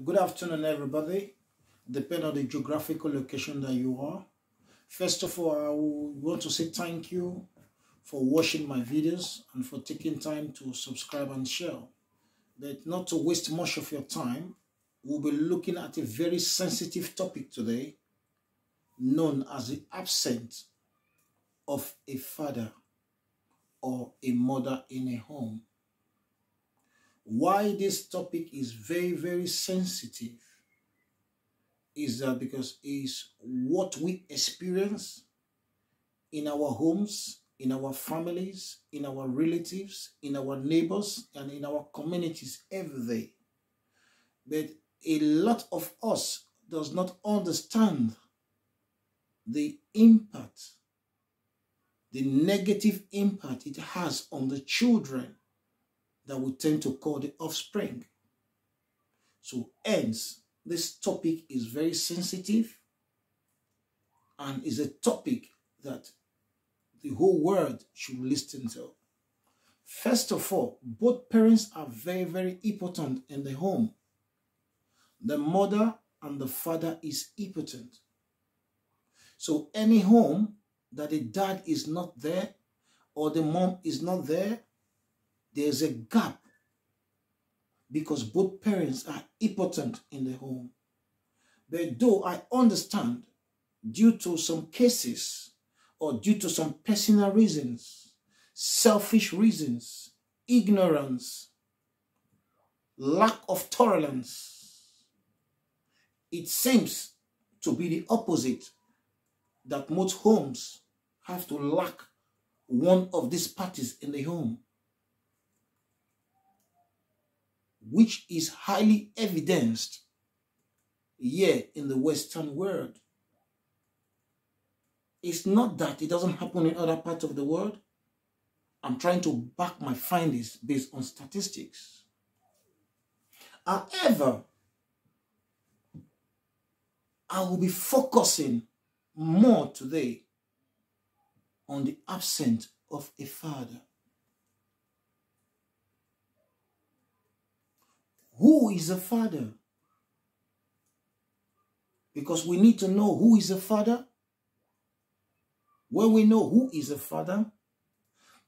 Good afternoon, everybody, depending on the geographical location that you are. First of all, I want to say thank you for watching my videos and for taking time to subscribe and share. But not to waste much of your time, we'll be looking at a very sensitive topic today, known as the absence of a father or a mother in a home. Why this topic is very, very sensitive is that because it's what we experience in our homes, in our families, in our relatives, in our neighbors, and in our communities every day. But a lot of us does not understand the impact, the negative impact it has on the children that we tend to call the offspring. So hence, this topic is very sensitive and is a topic that the whole world should listen to. First of all, both parents are very, very important in the home. The mother and the father is important. So any home that the dad is not there or the mom is not there, there's a gap because both parents are important in the home. But though I understand, due to some cases or due to some personal reasons, selfish reasons, ignorance, lack of tolerance, it seems to be the opposite, that most homes have to lack one of these parties in the home, which is highly evidenced here in the Western world. It's not that it doesn't happen in other parts of the world. I'm trying to back my findings based on statistics. However, I will be focusing more today on the absence of a father. Who is a father? Because we need to know who is a father. When we know who is a father,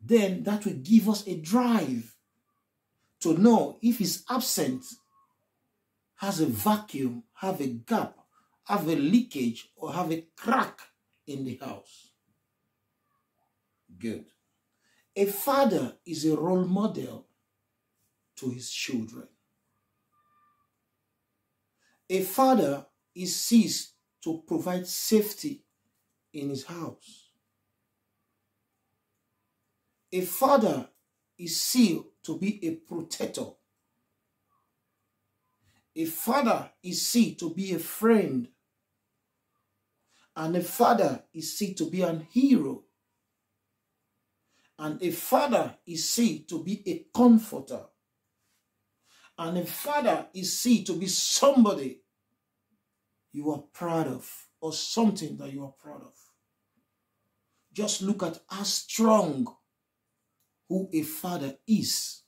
then that will give us a drive to know if his absence has a vacuum, have a gap, have a leakage, or have a crack in the house. Good. A father is a role model to his children. A father is seized to provide safety in his house. A father is seen to be a protector. A father is seen to be a friend. And a father is seen to be an hero. And a father is seen to be a comforter. And a father is seen to be somebody you are proud of, or something that you are proud of. Just look at how strong who a father is.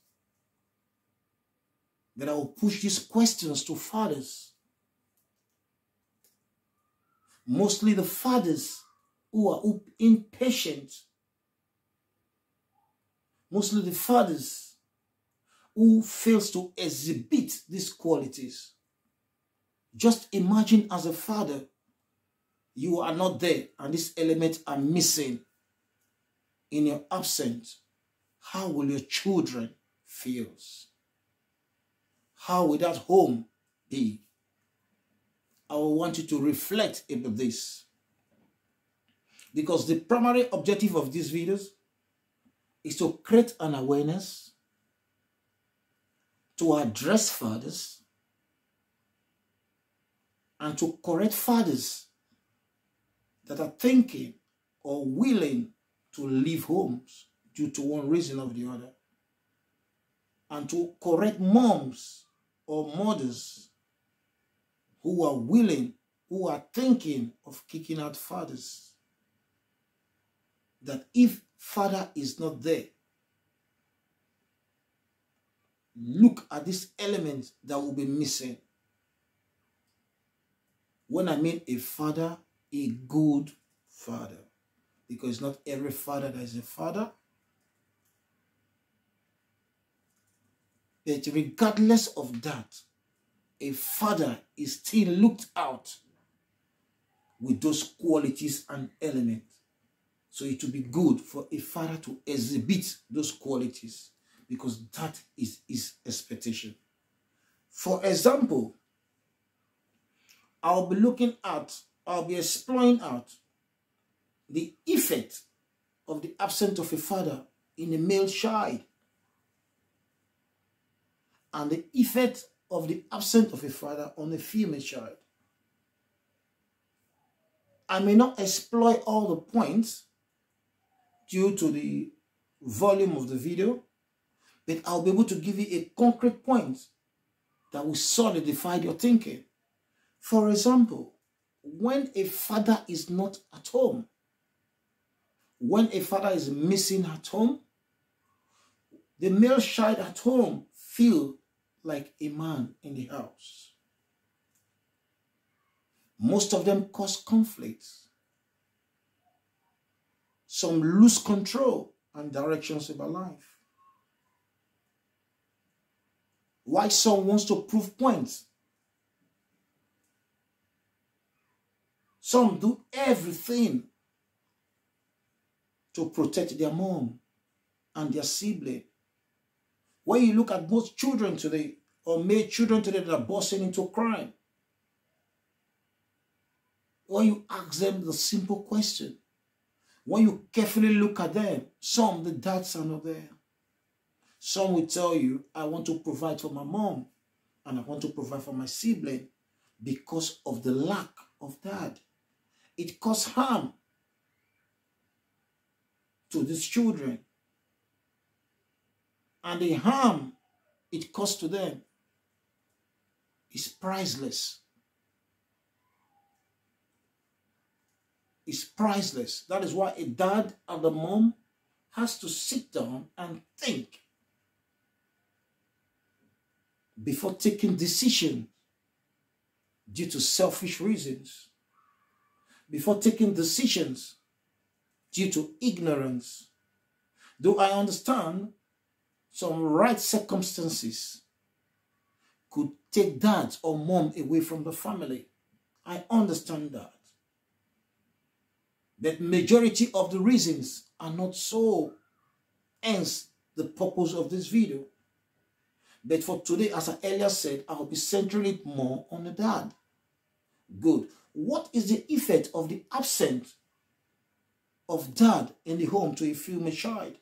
Then I will push these questions to fathers. Mostly the fathers who are impatient. Mostly the fathers who fails to exhibit these qualities. Just imagine as a father, you are not there and these elements are missing in your absence. How will your children feel? How will that home be? I will want you to reflect about this. Because the primary objective of these videos is to create an awareness, to address fathers, and to correct fathers that are thinking or willing to leave homes due to one reason or the other. And to correct moms or mothers who are willing, who are thinking of kicking out fathers. That if father is not there, look at these elements that will be missing. When I mean a father, a good father, because not every father that is a father. But regardless of that, a father is still looked out with those qualities and elements. So it will be good for a father to exhibit those qualities, because that is his expectation. For example, I'll be exploring out the effect of the absence of a father in a male child, and the effect of the absence of a father on a female child. I may not explore all the points due to the volume of the video, but I'll be able to give you a concrete point that will solidify your thinking. For example, when a father is not at home, when a father is missing at home, the male child at home feels like a man in the house. Most of them cause conflicts. Some lose control and directions about life. Why some wants to prove points. Some do everything to protect their mom and their sibling. When you look at most children today, or male children today that are bursting into crime, when you ask them the simple question, when you carefully look at them, some, the dads are not there. Some will tell you, I want to provide for my mom and I want to provide for my sibling because of the lack of dad. It causes harm to these children. And the harm it causes to them is priceless. It's priceless. That is why a dad and a mom has to sit down and think before taking decisions due to selfish reasons, before taking decisions due to ignorance. Though I understand some right circumstances could take dad or mom away from the family. I understand that. But majority of the reasons are not so. Hence the purpose of this video. But for today, as I earlier said, I'll be centering it more on the dad. Good. What is the effect of the absence of dad in the home to a female child?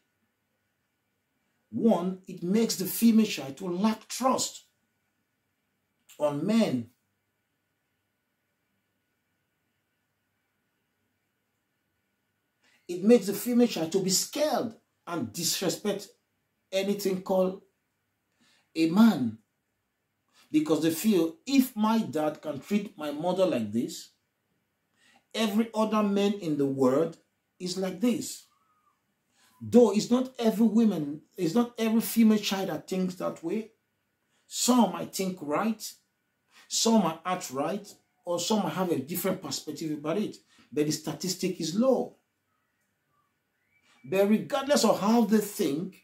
One, it makes the female child to lack trust on men. It makes the female child to be scared and disrespect anything called a man. Because they feel, if my dad can treat my mother like this, every other man in the world is like this. Though it's not every female child that thinks that way. Some might think right, some might act right, or some might have a different perspective about it. But the statistic is low. But regardless of how they think,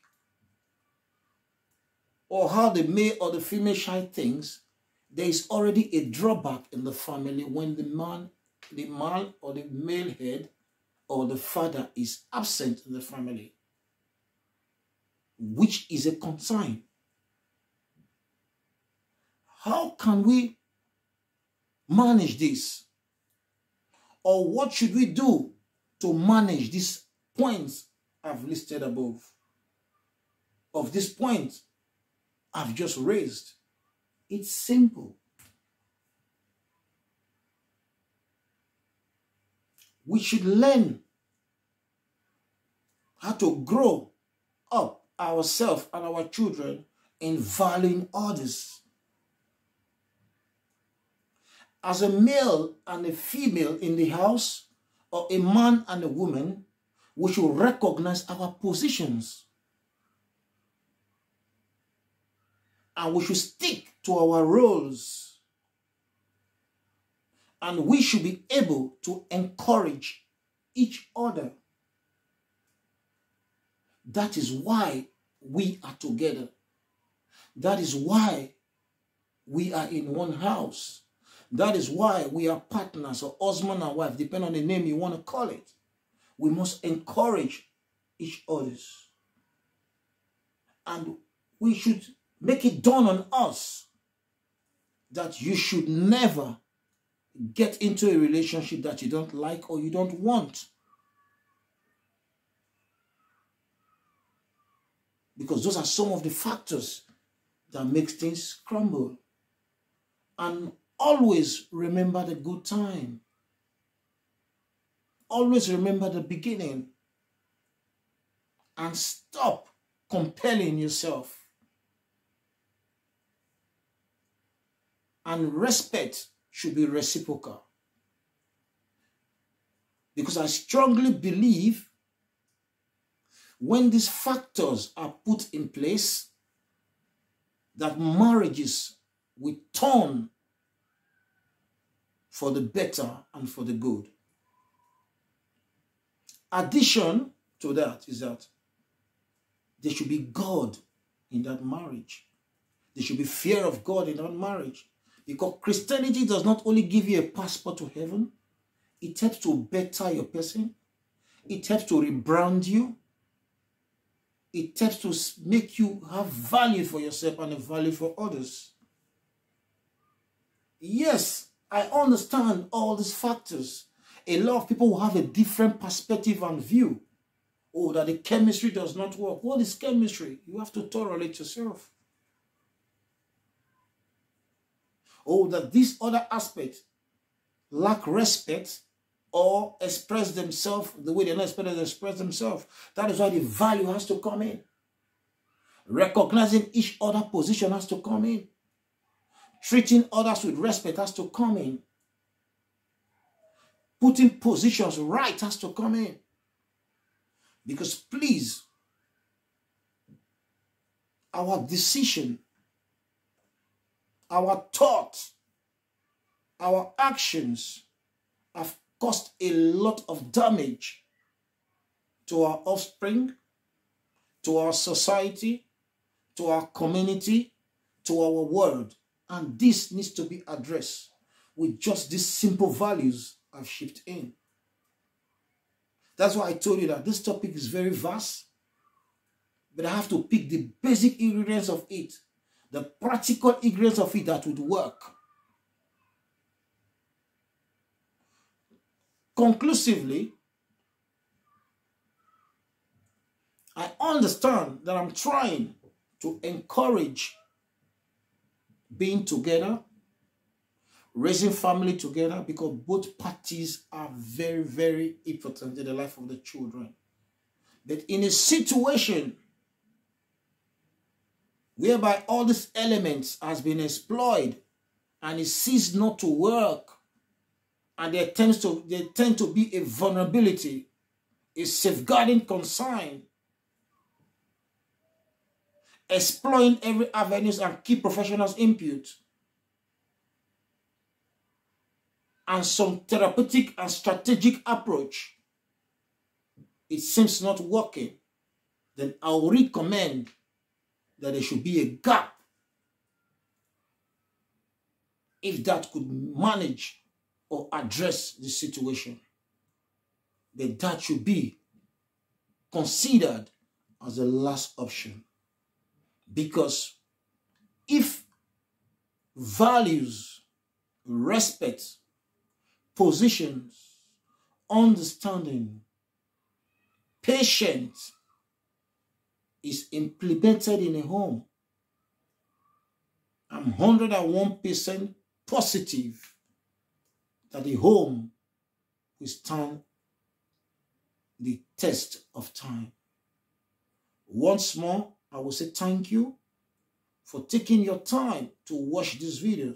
or how the male or the female child thinks, there is already a drawback in the family when the man or the male head or the father is absent in the family, which is a concern. How can we manage this? Or what should we do to manage these points I've listed above? Of these points I've just raised. It's simple. We should learn how to grow up ourselves and our children in valuing others. As a male and a female in the house, or a man and a woman, we should recognize our positions. And we should stick to our roles. And we should be able to encourage each other. That is why we are together. That is why we are in one house. That is why we are partners, or husband and wife, depending on the name you want to call it. We must encourage each other. And we should make it dawn on us that you should never get into a relationship that you don't like or you don't want. Because those are some of the factors that make things crumble. And always remember the good time. Always remember the beginning. And stop compelling yourself. And respect should be reciprocal. Because I strongly believe when these factors are put in place, that marriages will turn for the better and for the good. Addition to that is that there should be God in that marriage. There should be fear of God in that marriage. Because Christianity does not only give you a passport to heaven, it helps to better your person. It helps to rebrand you. It helps to make you have value for yourself and a value for others. Yes, I understand all these factors. A lot of people will have a different perspective and view. Oh, that the chemistry does not work. What is chemistry? You have to tolerate yourself. Oh, that this other aspect lack respect or express themselves the way they're not expected to express themselves. That is why the value has to come in. Recognizing each other's position has to come in. Treating others with respect has to come in. Putting positions right has to come in. Because please, our decision, our thoughts, our actions have caused a lot of damage to our offspring, to our society, to our community, to our world. And this needs to be addressed with just these simple values I've shipped in. That's why I told you that this topic is very vast, but I have to pick the basic ingredients of it, the practical ingredients of it that would work. Conclusively, I understand that I'm trying to encourage being together, raising family together, because both parties are very, very important in the life of the children. But in a situation whereby all these elements has been exploited and it ceases not to work, and there tend to be a vulnerability, a safeguarding concern, exploring every avenues and key professionals' input, and some therapeutic and strategic approach, it seems not working, then I will recommend that there should be a gap if that could manage or address the situation. But that should be considered as the last option. Because if values, respect, positions, understanding, patience is implemented in a home, I'm 101% positive that the home will stand the test of time. Once more, I will say thank you for taking your time to watch this video,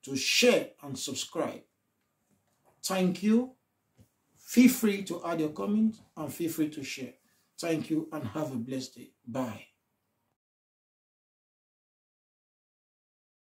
to share and subscribe. Thank you. Feel free to add your comments and feel free to share. Thank you and have a blessed day. Bye.